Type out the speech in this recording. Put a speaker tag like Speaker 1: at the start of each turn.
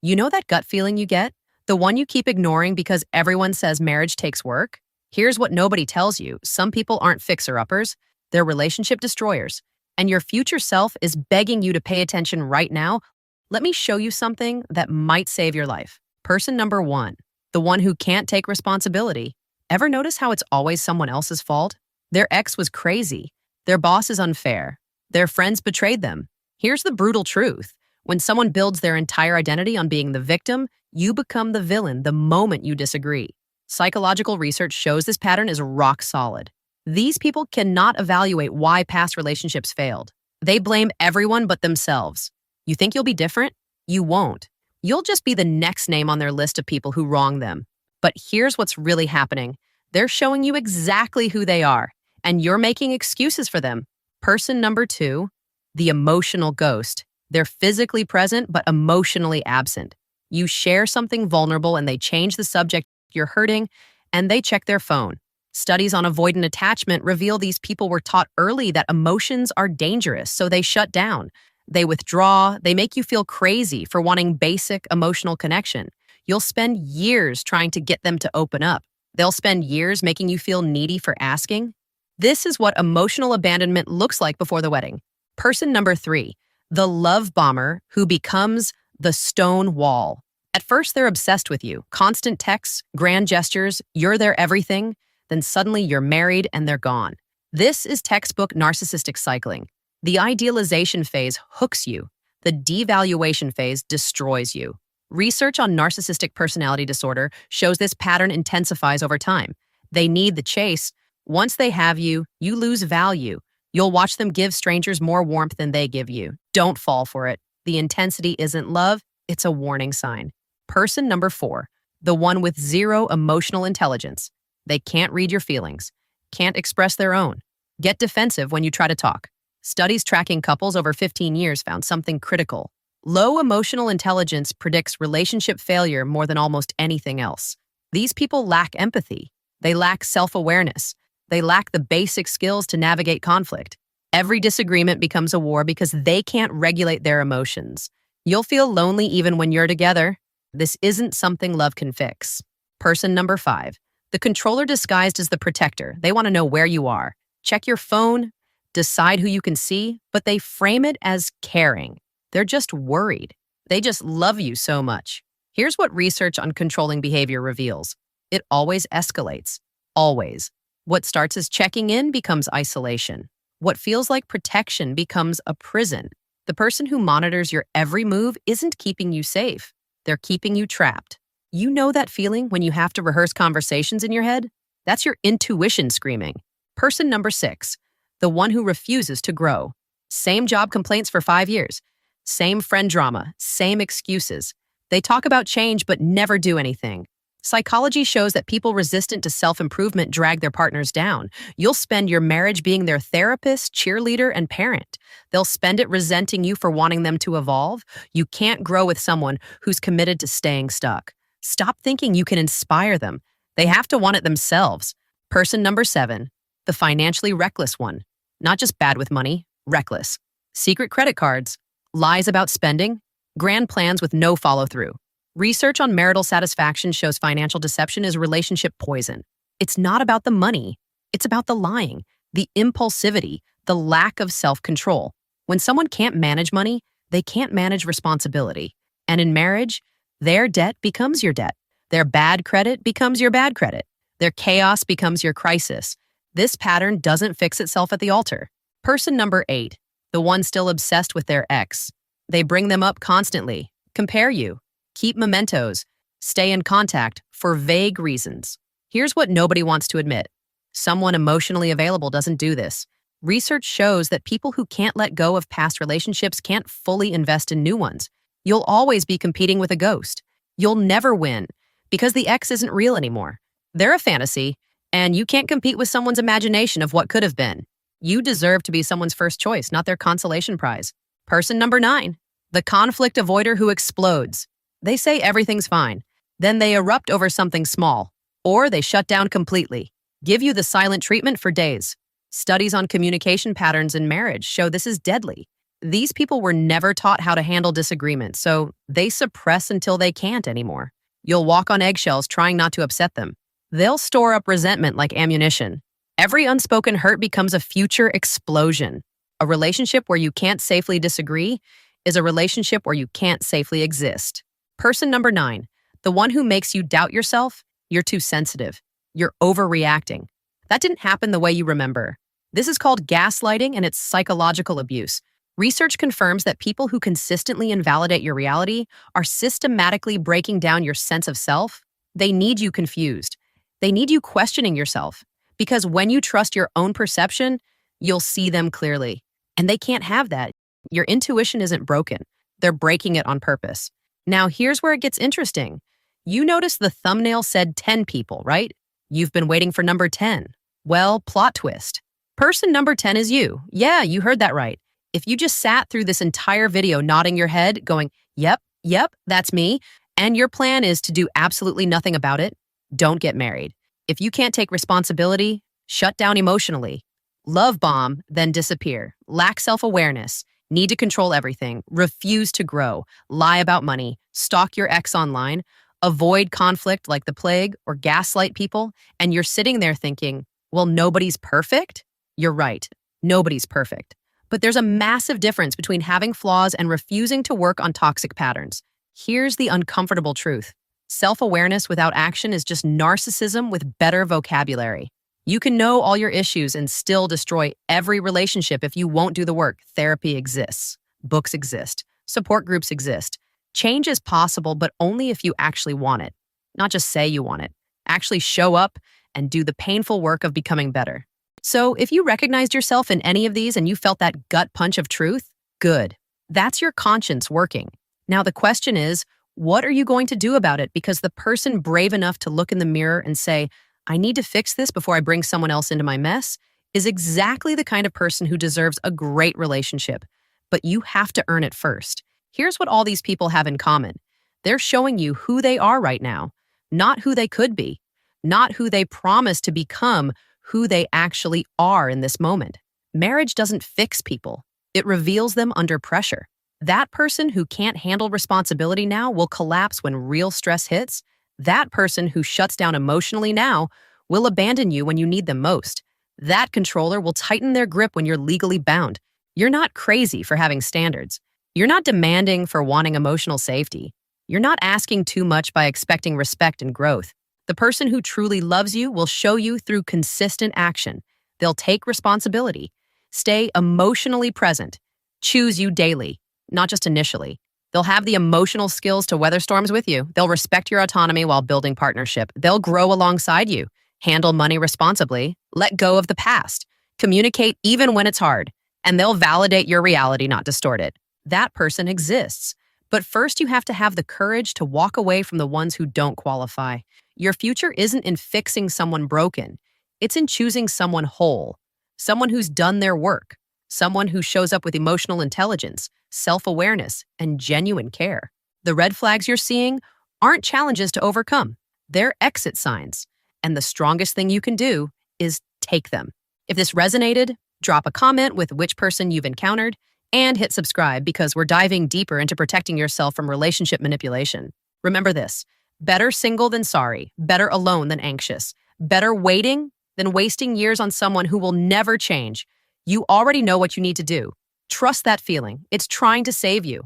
Speaker 1: You know that gut feeling you get? The one you keep ignoring because everyone says marriage takes work? Here's what nobody tells you. Some people aren't fixer-uppers, they're relationship destroyers. And your future self is begging you to pay attention right now. Let me show you something that might save your life. Person number one, the one who can't take responsibility. Ever notice how it's always someone else's fault? Their ex was crazy. Their boss is unfair. Their friends betrayed them. Here's the brutal truth. When someone builds their entire identity on being the victim, you become the villain the moment you disagree. Psychological research shows this pattern is rock solid. These people cannot evaluate why past relationships failed. They blame everyone but themselves. You think you'll be different? You won't. You'll just be the next name on their list of people who wronged them. But here's what's really happening. They're showing you exactly who they are, and you're making excuses for them. Person number two, the emotional ghost. They're physically present but emotionally absent. You share something vulnerable and they change the subject you're hurting, and they check their phone. Studies on avoidant attachment reveal these people were taught early that emotions are dangerous, so they shut down. They withdraw, they make you feel crazy for wanting basic emotional connection. You'll spend years trying to get them to open up. They'll spend years making you feel needy for asking. This is what emotional abandonment looks like before the wedding. Person number three, the love bomber who becomes the stone wall. At first, they're obsessed with you. Constant texts, grand gestures, you're their everything. Then suddenly you're married and they're gone. This is textbook narcissistic cycling. The idealization phase hooks you. The devaluation phase destroys you. Research on narcissistic personality disorder shows this pattern intensifies over time. They need the chase. Once they have you, you lose value. You'll watch them give strangers more warmth than they give you. Don't fall for it. The intensity isn't love, it's a warning sign. Person number four, the one with zero emotional intelligence. They can't read your feelings, can't express their own, get defensive when you try to talk. Studies tracking couples over 15 years found something critical. Low emotional intelligence predicts relationship failure more than almost anything else. These people lack empathy. They lack self-awareness. They lack the basic skills to navigate conflict. Every disagreement becomes a war because they can't regulate their emotions. You'll feel lonely even when you're together. This isn't something love can fix. Person number five, the controller disguised as the protector. They want to know where you are. Check your phone, decide who you can see, but they frame it as caring. They're just worried. They just love you so much. Here's what research on controlling behavior reveals. It always escalates. Always. What starts as checking in becomes isolation. What feels like protection becomes a prison. The person who monitors your every move isn't keeping you safe. They're keeping you trapped. You know that feeling when you have to rehearse conversations in your head? That's your intuition screaming. Person number six, the one who refuses to grow. Same job complaints for 5 years. Same friend drama, same excuses. They talk about change but never do anything. Psychology shows that people resistant to self-improvement drag their partners down. You'll spend your marriage being their therapist, cheerleader, and parent. They'll spend it resenting you for wanting them to evolve. You can't grow with someone who's committed to staying stuck. Stop thinking you can inspire them. They have to want it themselves. Person number seven, the financially reckless one. Not just bad with money, reckless. Secret credit cards, lies about spending, grand plans with no follow-through. Research on marital satisfaction shows financial deception is relationship poison. It's not about the money. It's about the lying, the impulsivity, the lack of self-control. When someone can't manage money, they can't manage responsibility. And in marriage, their debt becomes your debt. Their bad credit becomes your bad credit. Their chaos becomes your crisis. This pattern doesn't fix itself at the altar. Person number eight, the one still obsessed with their ex. They bring them up constantly, compare you, keep mementos, stay in contact for vague reasons. Here's what nobody wants to admit. Someone emotionally available doesn't do this. Research shows that people who can't let go of past relationships can't fully invest in new ones. You'll always be competing with a ghost. You'll never win because the ex isn't real anymore. They're a fantasy, and you can't compete with someone's imagination of what could have been. You deserve to be someone's first choice, not their consolation prize. Person number nine, the conflict avoider who explodes. They say everything's fine. Then they erupt over something small, or they shut down completely, give you the silent treatment for days. Studies on communication patterns in marriage show this is deadly. These people were never taught how to handle disagreement, so they suppress until they can't anymore. You'll walk on eggshells trying not to upset them. They'll store up resentment like ammunition. Every unspoken hurt becomes a future explosion. A relationship where you can't safely disagree is a relationship where you can't safely exist. Person number 9, the one who makes you doubt yourself. You're too sensitive. You're overreacting. That didn't happen the way you remember. This is called gaslighting, and it's psychological abuse. Research confirms that people who consistently invalidate your reality are systematically breaking down your sense of self. They need you confused. They need you questioning yourself. Because when you trust your own perception, you'll see them clearly. And they can't have that. Your intuition isn't broken. They're breaking it on purpose. Now, here's where it gets interesting. You noticed the thumbnail said 10 people, right? You've been waiting for number 10. Well, plot twist. Person number 10 is you. Yeah, you heard that right. If you just sat through this entire video nodding your head, going, yep, that's me, and your plan is to do absolutely nothing about it, don't get married. If you can't take responsibility, shut down emotionally. Love bomb, then disappear. Lack self-awareness. Need to control everything. Refuse to grow. Lie about money. Stalk your ex online. Avoid conflict like the plague or gaslight people. And you're sitting there thinking, well, nobody's perfect? You're right. Nobody's perfect. But there's a massive difference between having flaws and refusing to work on toxic patterns. Here's the uncomfortable truth. Self-awareness without action is just narcissism with better vocabulary. You can know all your issues and still destroy every relationship if you won't do the work. Therapy exists. Books exist. Support groups exist. Change is possible, but only if you actually want it. Not just say you want it. Actually show up and do the painful work of becoming better. So if you recognized yourself in any of these and you felt that gut punch of truth, good. That's your conscience working. Now the question is, what are you going to do about it? Because the person brave enough to look in the mirror and say, I need to fix this before I bring someone else into my mess, is exactly the kind of person who deserves a great relationship. But you have to earn it first. Here's what all these people have in common. They're showing you who they are right now, not who they could be, not who they promise to become, who they actually are in this moment. Marriage doesn't fix people. It reveals them under pressure. That person who can't handle responsibility now will collapse when real stress hits. That person who shuts down emotionally now will abandon you when you need them most. That controller will tighten their grip when you're legally bound. You're not crazy for having standards. You're not demanding for wanting emotional safety. You're not asking too much by expecting respect and growth. The person who truly loves you will show you through consistent action. They'll take responsibility, stay emotionally present, choose you daily, not just initially. They'll have the emotional skills to weather storms with you. They'll respect your autonomy while building partnership. They'll grow alongside you, handle money responsibly, let go of the past, communicate even when it's hard, and they'll validate your reality, not distort it. That person exists. But first, you have to have the courage to walk away from the ones who don't qualify. Your future isn't in fixing someone broken. It's in choosing someone whole, someone who's done their work, someone who shows up with emotional intelligence, self-awareness, and genuine care. The red flags you're seeing aren't challenges to overcome. They're exit signs. And the strongest thing you can do is take them. If this resonated, drop a comment with which person you've encountered, and hit subscribe because we're diving deeper into protecting yourself from relationship manipulation. Remember this, better single than sorry, better alone than anxious, better waiting than wasting years on someone who will never change. You already know what you need to do. Trust that feeling. It's trying to save you.